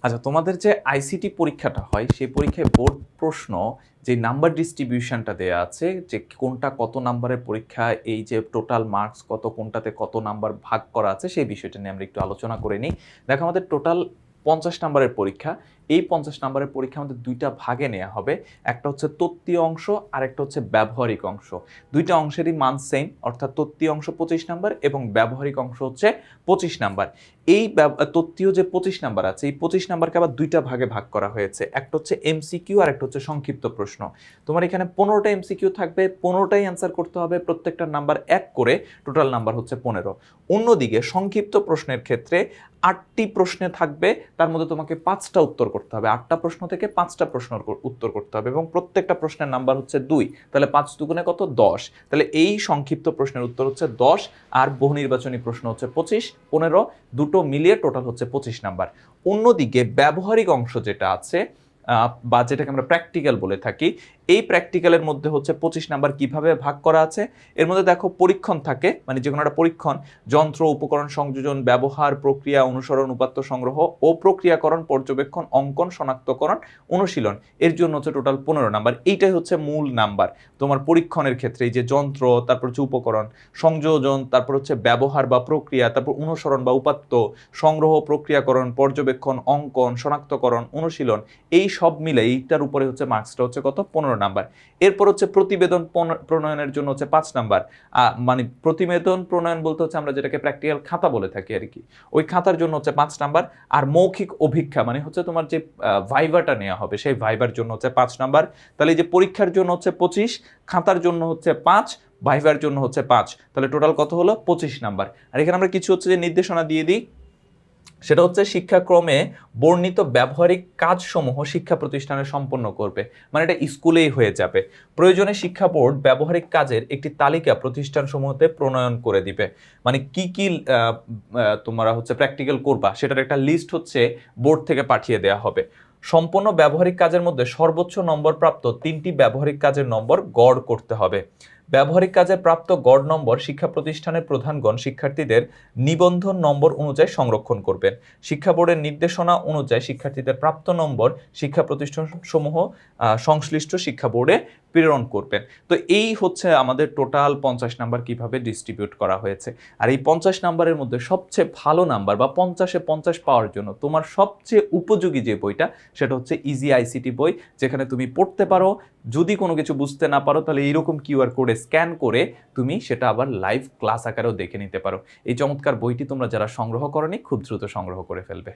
আচ্ছা, তোমাদের যে আইসিটি পরীক্ষাটা হয় সেই পরীক্ষায় বোর্ড প্রশ্ন যে নাম্বার ডিস্ট্রিবিউশনটা দেয়া আছে, যে কোনটা কত নাম্বারের পরীক্ষা, এই যে টোটাল মার্কস কত, কোনটাতে কত নাম্বার ভাগ করা আছে, সেই বিষয়টা নিয়ে আমরা একটু আলোচনা করে নিই। দেখো, আমাদের টোটাল 50 নাম্বারের পরীক্ষা। এই 50 নাম্বারের পরীক্ষা আমাদের দুইটা ভাগে নেওয়া হবে। একটা হচ্ছে তত্ত্বীয় অংশ আর একটা হচ্ছে ব্যবহারিক অংশ। দুইটা অংশেরই মান সেম, অর্থাৎ তত্ত্বীয় অংশ 25 নাম্বার এবং ব্যবহারিক অংশ হচ্ছে 25 নাম্বার। এই তত্ত্বীয় যে 25 নাম্বার আছে, এই 25 নাম্বারকে আবার দুইটা ভাগে ভাগ করা হয়েছে। একটা হচ্ছে এমসিকিউ আর একটা হচ্ছে সংক্ষিপ্ত প্রশ্ন। তোমার এখানে 15টা এমসিকিউ থাকবে, 15টাই অ্যান্সার করতে হবে, প্রত্যেকটা নাম্বার 1 করে, টোটাল নাম্বার হচ্ছে 15। অন্যদিকে সংক্ষিপ্ত প্রশ্নের ক্ষেত্রে 8টি প্রশ্নে থাকবে, তার মধ্যে তোমাকে 5টা উত্তর করতে হবে। 8টা প্রশ্ন থেকে 5টা প্রশ্নের উত্তর করতে হবে এবং প্রত্যেকটা প্রশ্নের নাম্বার হচ্ছে 2। তাহলে 5 দুগুণে কত? 10। তাহলে এই সংক্ষিপ্ত প্রশ্নের উত্তর হচ্ছে 10, আর বহু নির্বাচনী প্রশ্ন হচ্ছে 25, 15, দুটো মিলিয়ে টোটাল হচ্ছে 25 নাম্বার। অন্যদিকে ব্যবহারিক অংশ যেটা আছে, বা যেটাকে আমরা প্র্যাকটিক্যাল বলে থাকি, এই প্র্যাকটিক্যালের মধ্যে হচ্ছে 25 নাম্বার কিভাবে ভাগ করা আছে। এর মধ্যে দেখো পরীক্ষণ থাকে, মানে যে কোনো একটা পরীক্ষণ, যন্ত্র উপকরণ সংযোজন, ব্যবহার, প্রক্রিয়া, অনুসরণ, উপাত্ত সংগ্রহ ও প্রক্রিয়াকরণ, পর্যবেক্ষণ, অঙ্কন, শনাক্তকরণ, অনুশীলন, এর জন্য হচ্ছে টোটাল 15 নাম্বার। এইটাই হচ্ছে মূল নাম্বার তোমার পরীক্ষণের ক্ষেত্রে। এই যে যন্ত্র, তারপর হচ্ছে উপকরণ, সংযোজন, তারপর হচ্ছে ব্যবহার বা প্রক্রিয়া, তারপর অনুসরণ বা উপাত্ত, সংগ্রহ, প্রক্রিয়াকরণ, পর্যবেক্ষণ, অঙ্কন, শনাক্তকরণ, অনুশীলন, এই সব মিলে এইটার উপরে হচ্ছে মার্কসটা হচ্ছে কত? 15 নাম্বার। এরপর হচ্ছে প্রতিবেদন প্রণয়নের জন্য হচ্ছে 5 নাম্বার। মানে প্রতিবেদন প্রণয়ন বলতে হচ্ছে আমরা যেটাকে প্র্যাকটিক্যাল খাতা বলে থাকি আর কি, ওই খাতার জন্য হচ্ছে 5 নাম্বার। আর মৌখিক অভিক্ষা মানে হচ্ছে তোমার যে ভাইভাটা নেওয়া হবে, সেই ভাইবার জন্য হচ্ছে 5 নাম্বার। তাহলে এই যে পরীক্ষার জন্য হচ্ছে 25, খাতার জন্য হচ্ছে 5, ভাইভার জন্য হচ্ছে 5, তাহলে টোটাল কত হলো? 25 নাম্বার। আর এখানে আমরা কিছু হচ্ছে যে নির্দেশনা দিয়ে দিই, সেটা হচ্ছে শিক্ষাক্রমে বর্ণিত ব্যবহারিক কাজসমূহ শিক্ষা প্রতিষ্ঠানে সম্পন্ন করবে, মানে এটা স্কুলেই হয়ে যাবে। প্রয়োজনে শিক্ষা বোর্ড ব্যবহারিক কাজের একটি তালিকা প্রতিষ্ঠানসমূহতে প্রণয়ন করে দিবে, মানে কি কি তোমরা হচ্ছে প্র্যাকটিক্যাল করবা সেটার একটা লিস্ট হচ্ছে বোর্ড থেকে পাঠিয়ে দেওয়া হবে। সম্পূর্ণ ব্যবহারিক কাজের মধ্যে সর্বোচ্চ নম্বর প্রাপ্ত 3টি ব্যবহারিক কাজের নম্বর গড় করতে হবে। ব্যবহারিক কাজে প্রাপ্ত গড় নম্বর শিক্ষা প্রতিষ্ঠানের প্রধানগণ শিক্ষার্থীদের নিবন্ধন নম্বর অনুযায়ী সংরক্ষণ করবেন। শিক্ষা বোর্ডের নির্দেশনা অনুযায়ী শিক্ষার্থীদের প্রাপ্ত নম্বর শিক্ষা প্রতিষ্ঠানসমূহ সংশ্লিষ্ট শিক্ষা বোর্ডে প্রেরণ করবেন। তো এই হচ্ছে আমাদের টোটাল 50 নাম্বার কিভাবে ডিস্ট্রিবিউট করা হয়েছে। আর এই 50 নাম্বারের মধ্যে সবচেয়ে ভালো নাম্বার বা 50-এ 50 পাওয়ার জন্য তোমার সবচেয়ে উপযোগী যে বইটা, সেটা হচ্ছে ইজি আইসিটি বই, যেখানে তুমি পড়তে পারো। যদি কোনো কিছু বুঝতে না পারো, তাহলে এইরকম কিউআর কোডে স্ক্যান করে তুমি সেটা আবার লাইভ ক্লাস আকারেও দেখে নিতে পারো। এই চমৎকার বইটি তোমরা যারা সংগ্রহ করনি, খুব দ্রুত সংগ্রহ করে ফেলবে।